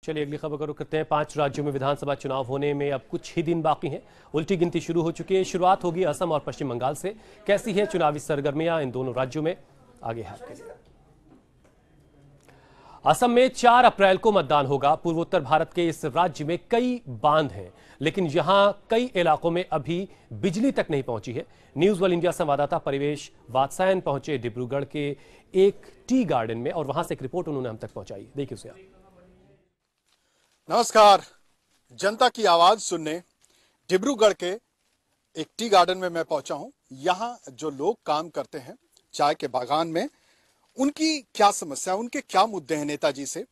चलिए अगली खबर का रुख करते हैं। 5 राज्यों में विधानसभा चुनाव होने में अब कुछ ही दिन बाकी हैं। उल्टी गिनती शुरू हो चुकी है। शुरुआत होगी असम और पश्चिम बंगाल से। कैसी है चुनावी सरगर्मियां इन दोनों राज्यों में, आगे है आपके लिए। असम में 4 अप्रैल को मतदान होगा। पूर्वोत्तर भारत के इस राज्य में कई बांध हैं, लेकिन यहां कई इलाकों में अभी बिजली तक नहीं पहुंची है। न्यूज वर्ल्ड इंडिया संवाददाता परिवेश वात्सायन पहुंचे डिब्रूगढ़ के एक टी गार्डन में और वहां से एक रिपोर्ट उन्होंने हम तक पहुंचाई। देखिए उसे आप। नमस्कार, जनता की आवाज सुनने डिब्रूगढ़ के एक टी गार्डन में मैं पहुंचा हूं। यहां जो लोग काम करते हैं चाय के बागान में, उनकी क्या समस्या, उनके क्या मुद्दे हैं नेताजी से,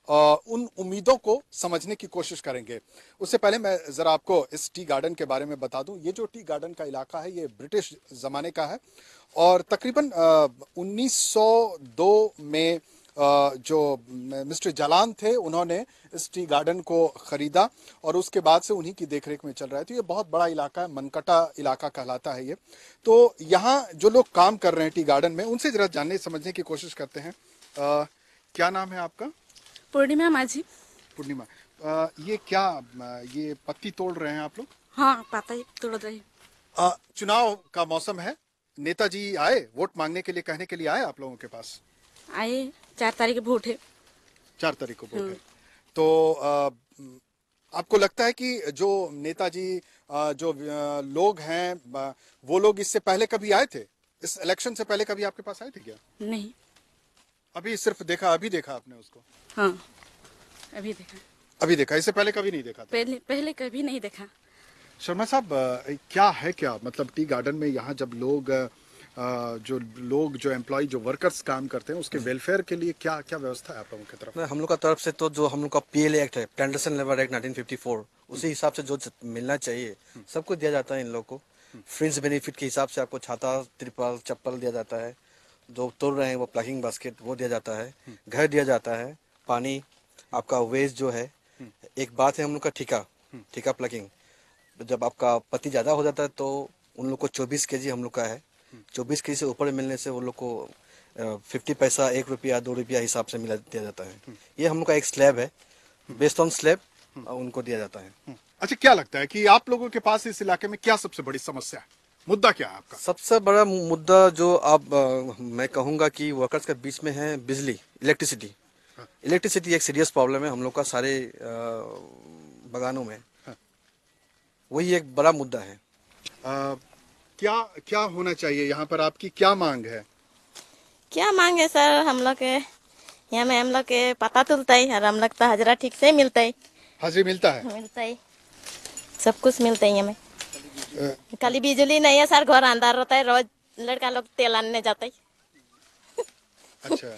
उन उम्मीदों को समझने की कोशिश करेंगे। उससे पहले मैं जरा आपको इस टी गार्डन के बारे में बता दूं। ये जो टी गार्डन का इलाका है ये ब्रिटिश जमाने का है और तकरीबन 1902 में जो मिस्टर जालान थे उन्होंने इस टी गार्डन को खरीदा और उसके बाद से उन्हीं की देखरेख में चल रहा है। तो ये बहुत बड़ा इलाका है, मनकटा इलाका कहलाता है ये। तो यहाँ जो लोग काम कर रहे हैं टी गार्डन में, उनसे जरा जानने समझने की कोशिश करते हैं। क्या नाम है आपका? पूर्णिमा माझी। पूर्णिमा, ये क्या ये पत्ती तोड़ रहे हैं आप लोग? हाँ, पत्ता तोड़ रहे। चुनाव का मौसम है, नेताजी आए वोट मांगने के लिए, कहने के लिए आए आप लोगों के पास? आए, 4 तारीख को वोट है। 4 तारीख को वोट है। तो आपको लगता है कि जो नेताजी जो लोग हैं वो लोग इससे पहले कभी आए थे? इस इलेक्शन से पहले कभी आपके पास आए थे क्या? नहीं। अभी सिर्फ देखा, अभी देखा आपने उसको? हाँ, अभी देखा। अभी देखा, इससे पहले कभी नहीं देखा था? पहले कभी नहीं देखा। शर्मा साहब, क्या है क्या मतलब टी गार्डन में यहाँ जब लोग जो एम्प्लॉय जो वर्कर्स काम करते हैं उसके वेलफेयर के लिए क्या क्या व्यवस्था है आप लोगों की तरफ? हम लोग का तरफ से तो जो हम लोग का पीएलए एक्ट है, प्लांटेशन लेबर एक्ट 1954, उसी हिसाब से जो मिलना चाहिए सबको दिया जाता है। इन लोग को फ्रिंज बेनिफिट के हिसाब से आपको छाता, तिरपाल, चप्पल दिया जाता है। जो तोड़ रहे हैं वो प्लगिंग बास्केट वो दिया जाता है। घर दिया जाता है, पानी, आपका वेस्ट जो है। एक बात है हम लोग का ठेका प्लगिंग। जब आपका पत्ती ज़्यादा हो जाता है तो उन लोग को 24 केजी हम लोग का है। 24 केजी से ऊपर मिलने से वो लोग को 50 पैसा, 1 रुपया, 2 रुपया हिसाब से मिला दिया जाता है। ये हम लोग का एक स्लैब है, बेस्ड ऑन स्लैब उनको दिया जाता है। अच्छा, क्या लगता है कि आप लोगों के पास इस इलाके में क्या सबसे बड़ी समस्या है, मुद्दा क्या है आपका? सबसे बड़ा मुद्दा जो आप मैं कहूँगा कि वर्कर्स के बीच में है बिजली, इलेक्ट्रिसिटी। इलेक्ट्रिसिटी एक सीरियस प्रॉब्लम है हम लोग का सारे बागानों में। वही एक बड़ा मुद्दा है। क्या क्या होना चाहिए यहाँ पर? आपकी क्या मांग है? क्या मांग है सर? हम लोग के यहाँ में हम लोग के पता चलता है और हम लोग तो हजरा ठीक से मिलता है। हाजिरी मिलता है? मिलता है, सब कुछ मिलता है यहाँ में। खाली बिजली नहीं है सर, घर अंधार रहता है, रोज लड़का लोग तेल आने जाता है। अच्छा।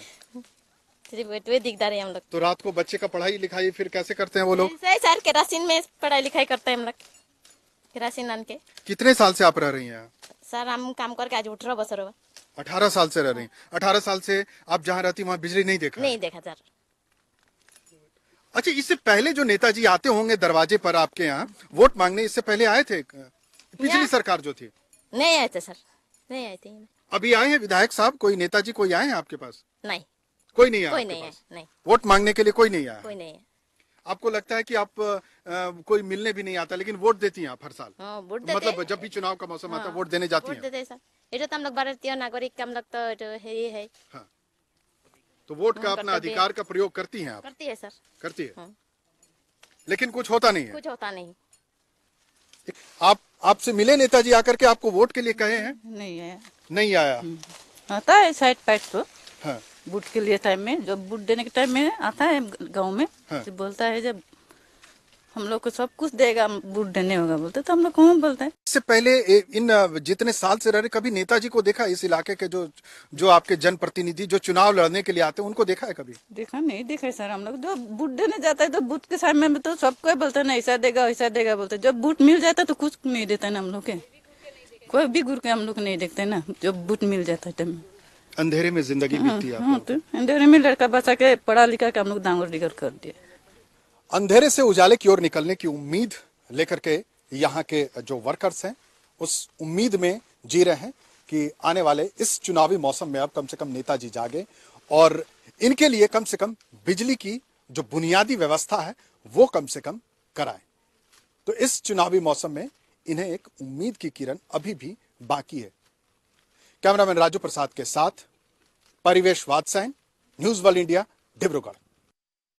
सिर्फ वे दिखदार है हम लोग। तो रात को बच्चे का पढ़ाई लिखाई फिर कैसे करते हैं वो लोग? सर केरासिन में पढ़ाई लिखाई करते हैं हम लोग, केरासिन आन के। कितने साल से आप रह रही हैं? सर हम काम करके आज 18 बरस हुआ। 18 साल से रह रही हैं। 18 साल से आप जहाँ रहती वहाँ बिजली नहीं देखा? नहीं देखा सर। अच्छा, इससे पहले जो नेताजी आते होंगे दरवाजे पर आपके यहाँ वोट मांगने, इससे पहले आए थे पिछली सरकार जो थी? नहीं आए थे सर, नहीं आए थे। अभी आए हैं विधायक साहब, कोई नेताजी कोई आए हैं आपके पास? नहीं, कोई नहीं आया। कोई नहीं है। नहीं, वोट मांगने के लिए कोई नहीं आया? कोई नहीं है। आपको लगता है कि आप कोई मिलने भी नहीं आता लेकिन वोट देती हैं आप हर साल? हाँ, वोट तो मतलब जब भी चुनाव का मौसम आता है वोट देने जाती हैं? वोट देते सर। ये तो हम लोग भारतीय नागरिक, हम लोग तो है। हाँ। तो वोट का अपना अधिकार का प्रयोग करती हैं आप? करती है सर। करती है। हाँ। लेकिन कुछ होता नहीं है? कुछ होता नहीं। आपसे मिले नेताजी आकर के आपको वोट के लिए कहे हैं? नहीं आया। नहीं आया? आता है साइड पैट तो हाँ। वोट के लिए टाइम में, जब वोट देने के टाइम में आता है गांव में। हाँ। तो बोलता है जब हम लोग को सब कुछ देगा, वोट देने होगा बोलते, तो हम लोग कौन बोलते हैं। इससे पहले इन जितने साल से रह रहे, कभी नेताजी को देखा इस इलाके के जो आपके जनप्रतिनिधि जो चुनाव लड़ने के लिए आते हैं उनको देखा है कभी? देखा नहीं, देखा है सर। हम लोग जब वोट देने जाता है तो वोट के समय में तो सबको बोलते ना ऐसा देगा वैसा देगा बोलते, जब वोट मिल जाता है तो कुछ नहीं देता ना हम लोग के, कोई भी गुर के हम लोग नहीं देखते ना जब वोट मिल जाता है टाइम। अंधेरे में जिंदगी बीतती है। हाँ, तो अंधेरे में लड़का बचा के पढ़ा लिखा के हम लोग डांगर डिगर कर दिए। अंधेरे से उजाले की ओर निकलने की उम्मीद लेकर के यहाँ के जो वर्कर्स हैं उस उम्मीद में जी रहे हैं कि आने वाले इस चुनावी मौसम में अब कम से कम नेताजी जागे और इनके लिए कम से कम बिजली की जो बुनियादी व्यवस्था है वो कम से कम कराएं। तो इस चुनावी मौसम में इन्हें एक उम्मीद की किरण अभी भी बाकी है। कैमरामैन राजू प्रसाद के साथ परिवेश Vatsayan, news world India, Dibrugarh.